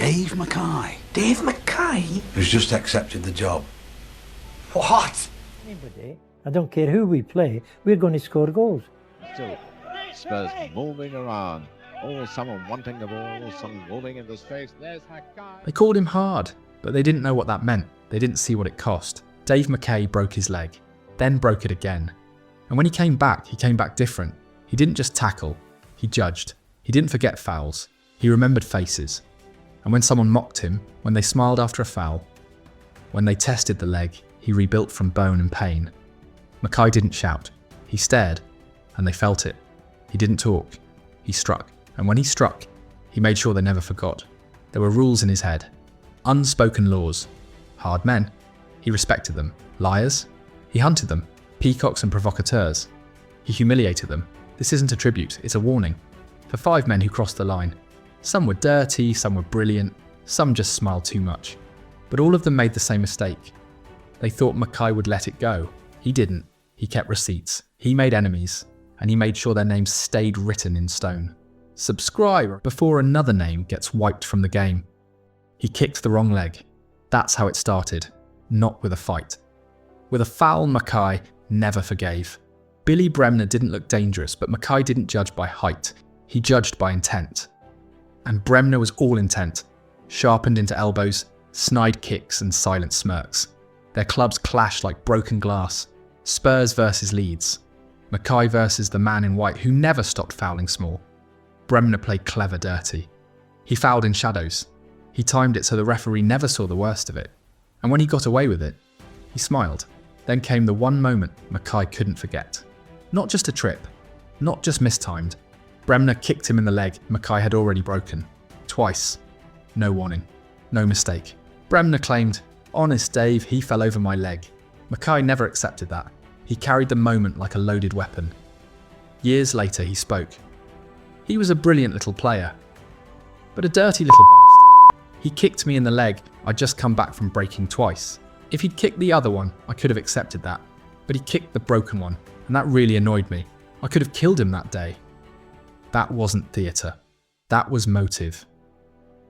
Dave McKay, Dave McKay? who's just accepted the job. What? Anybody, I don't care who we play, we're going to score goals. Still, Spurs moving around. Always someone wanting the ball, someone moving into space. There's Mackay. They called him hard, but they didn't know what that meant. They didn't see what it cost. Dave McKay broke his leg, then broke it again. And when he came back different. He didn't just tackle, he judged. He didn't forget fouls. He remembered faces. And when someone mocked him, when they smiled after a foul, when they tested the leg, he rebuilt from bone and pain. Mackay didn't shout. He stared, and they felt it. He didn't talk. He struck. And when he struck, he made sure they never forgot. There were rules in his head. Unspoken laws. Hard men. He respected them. Liars. He hunted them. Peacocks and provocateurs. He humiliated them. This isn't a tribute, it's a warning. For 5 men who crossed the line. Some were dirty, some were brilliant, some just smiled too much. But all of them made the same mistake. They thought Mackay would let it go. He didn't. He kept receipts. He made enemies. And he made sure their names stayed written in stone. Subscribe before another name gets wiped from the game. He kicked the wrong leg. That's how it started. Not with a fight. With a foul, Mackay never forgave. Billy Bremner didn't look dangerous, but Mackay didn't judge by height. He judged by intent. And Bremner was all intent, sharpened into elbows, snide kicks and silent smirks. Their clubs clashed like broken glass. Spurs versus Leeds. Mackay versus the man in white who never stopped fouling small. Bremner played clever dirty. He fouled in shadows. He timed it so the referee never saw the worst of it. And when he got away with it, he smiled. Then came the one moment Mackay couldn't forget. Not just a trip, not just mistimed. Bremner kicked him in the leg Mackay had already broken. Twice. No warning. No mistake. Bremner claimed, "Honest Dave, he fell over my leg." Mackay never accepted that. He carried the moment like a loaded weapon. Years later he spoke. He was a brilliant little player, but a dirty little bastard. He kicked me in the leg I'd just come back from breaking twice. If he'd kicked the other one, I could have accepted that. But he kicked the broken one, and that really annoyed me. I could have killed him that day. That wasn't theatre. That was motive.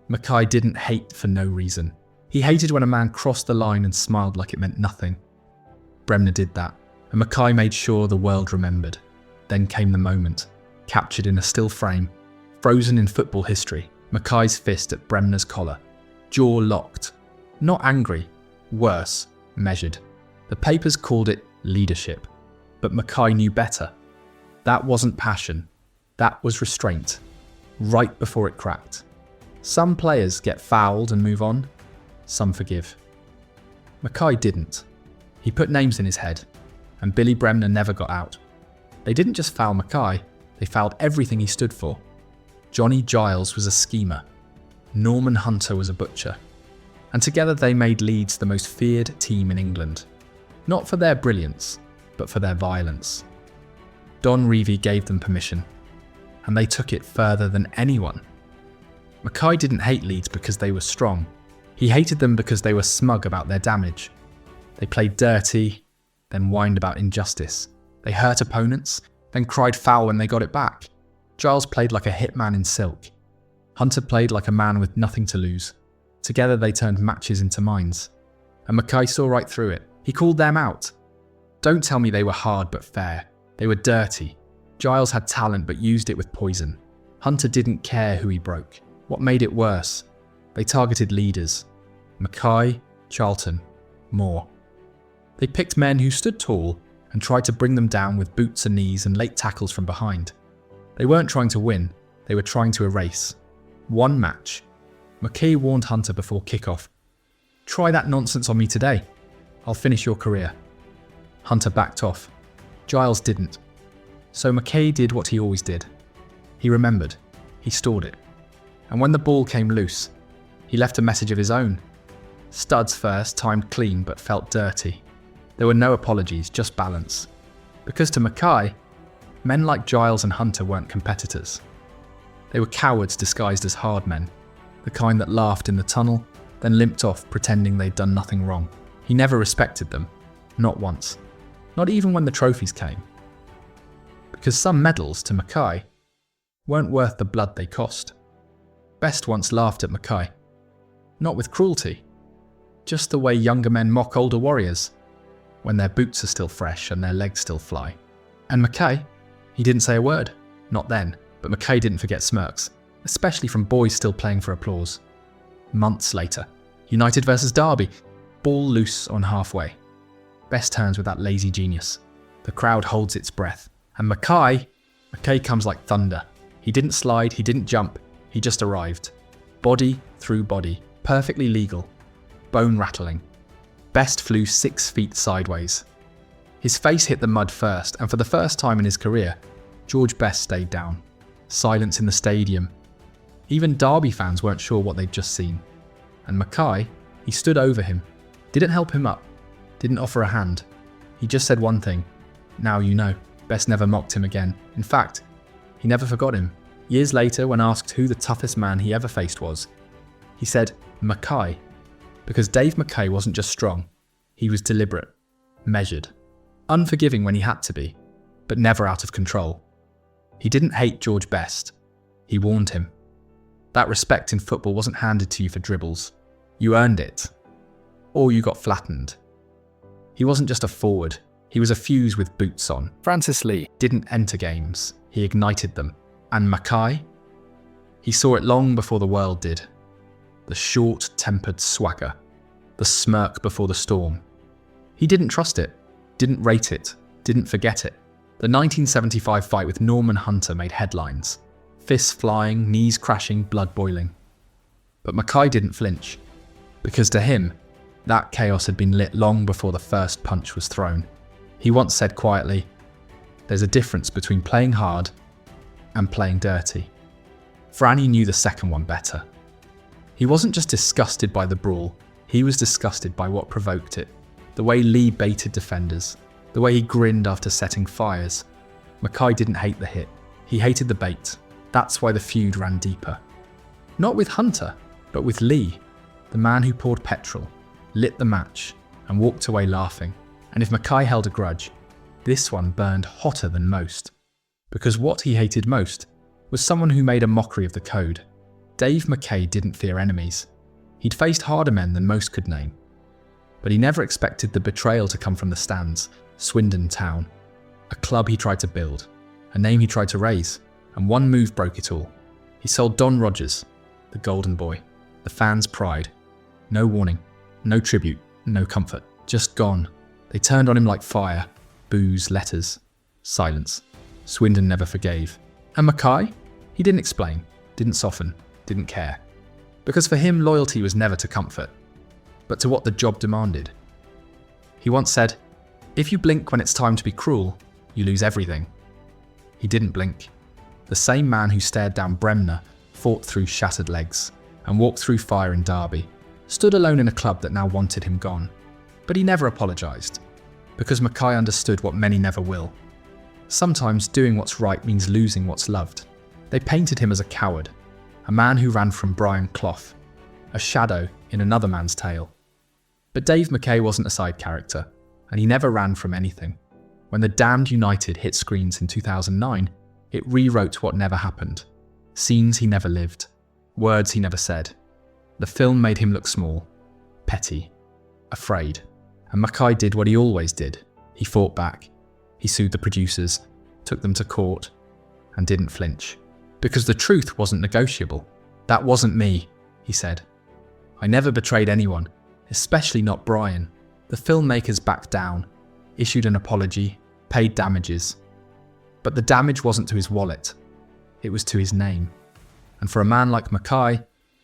Mackay didn't hate for no reason. He hated when a man crossed the line and smiled like it meant nothing. Bremner did that, and Mackay made sure the world remembered. Then came the moment, captured in a still frame, frozen in football history. Mackay's fist at Bremner's collar, jaw locked. Not angry, worse, measured. The papers called it leadership, but Mackay knew better. That wasn't passion, that was restraint, right before it cracked. Some players get fouled and move on, some forgive. Mackay didn't. He put names in his head, and Billy Bremner never got out. They didn't just foul Mackay, they fouled everything he stood for. Johnny Giles was a schemer. Norman Hunter was a butcher. And together they made Leeds the most feared team in England. Not for their brilliance, but for their violence. Don Revie gave them permission, and they took it further than anyone. Mackay didn't hate Leeds because they were strong. He hated them because they were smug about their damage. They played dirty, then whined about injustice. They hurt opponents, then cried foul when they got it back. Giles played like a hitman in silk. Hunter played like a man with nothing to lose. Together they turned matches into mines. And Mackay saw right through it. He called them out. Don't tell me they were hard but fair. They were dirty. Giles had talent but used it with poison. Hunter didn't care who he broke. What made it worse? They targeted leaders. Mackay, Charlton, Moore. They picked men who stood tall and tried to bring them down with boots and knees and late tackles from behind. They weren't trying to win, they were trying to erase. One match. Mackay warned Hunter before kickoff. "Try that nonsense on me today. I'll finish your career." Hunter backed off. Giles didn't. So Mackay did what he always did. He remembered. He stored it. And when the ball came loose, he left a message of his own. Studs first, timed clean but felt dirty. There were no apologies, just balance. Because to Mackay, men like Giles and Hunter weren't competitors. They were cowards disguised as hard men, the kind that laughed in the tunnel, then limped off pretending they'd done nothing wrong. He never respected them, not once, not even when the trophies came. Because some medals, to Mackay, weren't worth the blood they cost. Best once laughed at Mackay. not with cruelty. Just the way younger men mock older warriors, when their boots are still fresh and their legs still fly. And Mackay, he didn't say a word. Not then, but Mackay didn't forget smirks, especially from boys still playing for applause. Months later, United versus Derby, ball loose on halfway. Best turns with that lazy genius. The crowd holds its breath. And Mackay comes like thunder. He didn't slide, he didn't jump, he just arrived. Body through body, perfectly legal. Bone rattling. Best flew 6 feet sideways. His face hit the mud first, and for the first time in his career, George Best stayed down. Silence in the stadium. Even Derby fans weren't sure what they'd just seen. And Mackay, he stood over him, didn't help him up, didn't offer a hand. He just said one thing. Now you know. Best never mocked him again. In fact, he never forgot him. Years later, when asked who the toughest man he ever faced was, he said Mackay. Because Dave McKay wasn't just strong, he was deliberate, measured, unforgiving when he had to be, but never out of control. He didn't hate George Best, he warned him. That respect in football wasn't handed to you for dribbles. You earned it. Or you got flattened. He wasn't just a forward, he was a fuse with boots on. Francis Lee didn't enter games, he ignited them. And Mackay? He saw it long before the world did. The short-tempered swagger, the smirk before the storm. He didn't trust it, didn't rate it, didn't forget it. The 1975 fight with Norman Hunter made headlines. Fists flying, knees crashing, blood boiling. But Mackay didn't flinch, because to him, that chaos had been lit long before the first punch was thrown. He once said quietly, "There's a difference between playing hard and playing dirty." Franny knew the second one better. He wasn't just disgusted by the brawl, he was disgusted by what provoked it. The way Lee baited defenders, the way he grinned after setting fires. Mackay didn't hate the hit, he hated the bait. That's why the feud ran deeper. Not with Hunter, but with Lee, the man who poured petrol, lit the match, and walked away laughing. And if Mackay held a grudge, this one burned hotter than most. Because what he hated most was someone who made a mockery of the code. Dave McKay didn't fear enemies. He'd faced harder men than most could name. But he never expected the betrayal to come from the stands, Swindon Town. A club he tried to build, a name he tried to raise, and one move broke it all. He sold Don Rogers, the golden boy, the fans' pride. No warning, no tribute, no comfort, just gone. They turned on him like fire, booze, letters, silence. Swindon never forgave. And Mackay? He didn't explain, didn't soften, didn't care. Because for him, loyalty was never to comfort, but to what the job demanded. He once said, "If you blink when it's time to be cruel, you lose everything." He didn't blink. The same man who stared down Bremner fought through shattered legs and walked through fire in Derby, stood alone in a club that now wanted him gone. But he never apologised, because Mackay understood what many never will. Sometimes doing what's right means losing what's loved. They painted him as a coward, a man who ran from Brian Clough, a shadow in another man's tale. But Dave McKay wasn't a side character, and he never ran from anything. When the damned United hit screens in 2009, it rewrote what never happened. Scenes he never lived, words he never said. The film made him look small, petty, afraid. And Mackay did what he always did. He fought back. He sued the producers, took them to court, and didn't flinch. Because the truth wasn't negotiable. "That wasn't me," he said. "I never betrayed anyone, especially not Brian." The filmmakers backed down, issued an apology, paid damages. But the damage wasn't to his wallet, it was to his name. And for a man like Mackay,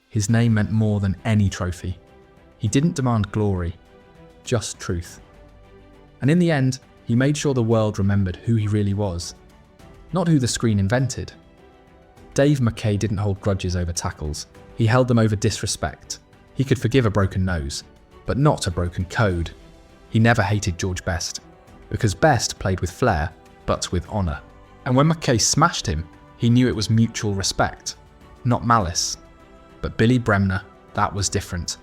his name meant more than any trophy. He didn't demand glory, just truth. And in the end, he made sure the world remembered who he really was, not who the screen invented. Dave McKay didn't hold grudges over tackles, he held them over disrespect. He could forgive a broken nose, but not a broken code. He never hated George Best, because Best played with flair, but with honour. And when McKay smashed him, he knew it was mutual respect, not malice. But Billy Bremner, that was different.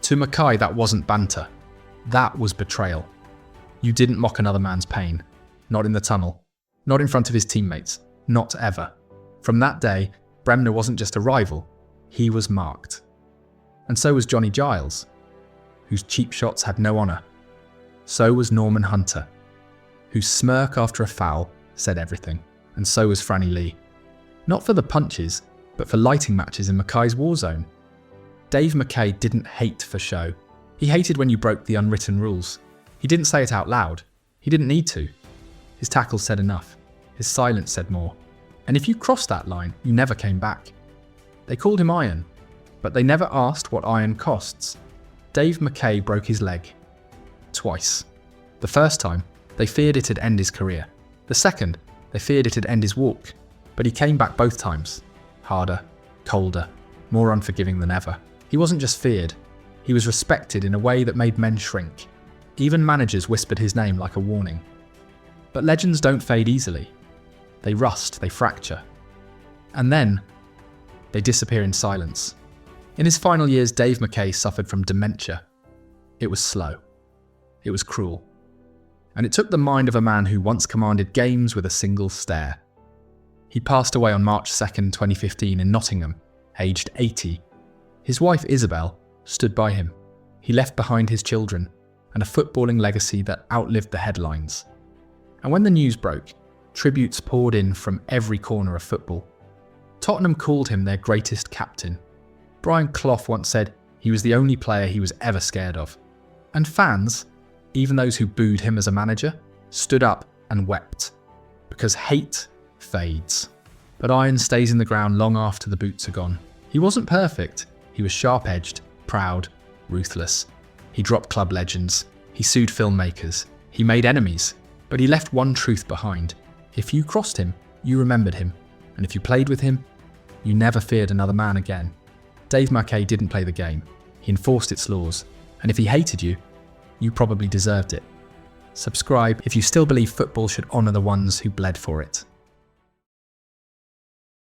To Mackay, that wasn't banter. That was betrayal. You didn't mock another man's pain. Not in the tunnel. Not in front of his teammates. Not ever. From that day, Bremner wasn't just a rival. He was marked. And so was Johnny Giles, whose cheap shots had no honour. So was Norman Hunter, whose smirk after a foul said everything. And so was Franny Lee. Not for the punches, but for lighting matches in Mackay's war zone. Dave McKay didn't hate for show. He hated when you broke the unwritten rules. He didn't say it out loud. He didn't need to. His tackles said enough. His silence said more. And if you crossed that line, you never came back. They called him Iron, but they never asked what iron costs. Dave McKay broke his leg. Twice. The first time, they feared it'd end his career. The second, they feared it'd end his walk. But he came back both times. Harder, colder, more unforgiving than ever. He wasn't just feared. He was respected in a way that made men shrink. Even managers whispered his name like a warning. But legends don't fade easily. They rust, they fracture. And then, they disappear in silence. In his final years, Dave McKay suffered from dementia. It was slow. It was cruel. And it took the mind of a man who once commanded games with a single stare. He passed away on March 2nd, 2015 in Nottingham, aged 80. His wife Isabel stood by him. He left behind his children and a footballing legacy that outlived the headlines. And when the news broke, tributes poured in from every corner of football. Tottenham called him their greatest captain. Brian Clough once said he was the only player he was ever scared of. And fans, even those who booed him as a manager, stood up and wept. Because hate fades. But iron stays in the ground long after the boots are gone. He wasn't perfect. He was sharp-edged, proud, ruthless. He dropped club legends. He sued filmmakers. He made enemies. But he left one truth behind. If you crossed him, you remembered him. And if you played with him, you never feared another man again. Dave McKay didn't play the game. He enforced its laws. And if he hated you, you probably deserved it. Subscribe if you still believe football should honour the ones who bled for it.